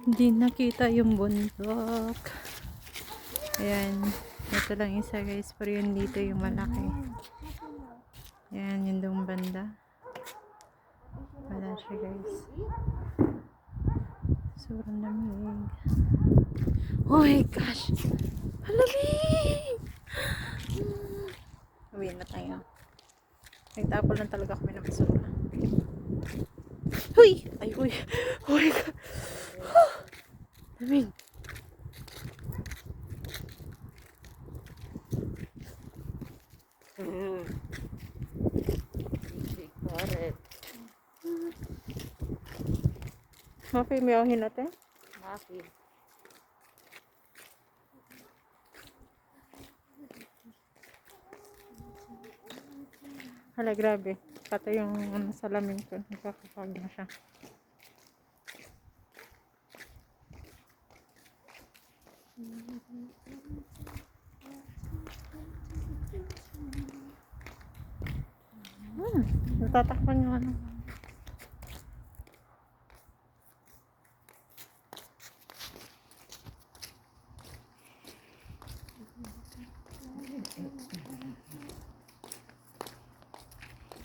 Hindi nakita yung bundok. Ayan. Ito lang isa guys. Pero yun dito yung malaki. Ayan. Yung doong banda. Wala siya guys. Sobrang lamig. Oh my gosh! Malamig! Uwi na tayo. Nagtapol lang talaga kami ng basura. Huy! Ay, huy! Oh my God! Lamig! Mapimiyahin natin? Bakit? Hala, grabe. Pati yung salamin ko. Nakakapag na siya. Natatakpan yung ano.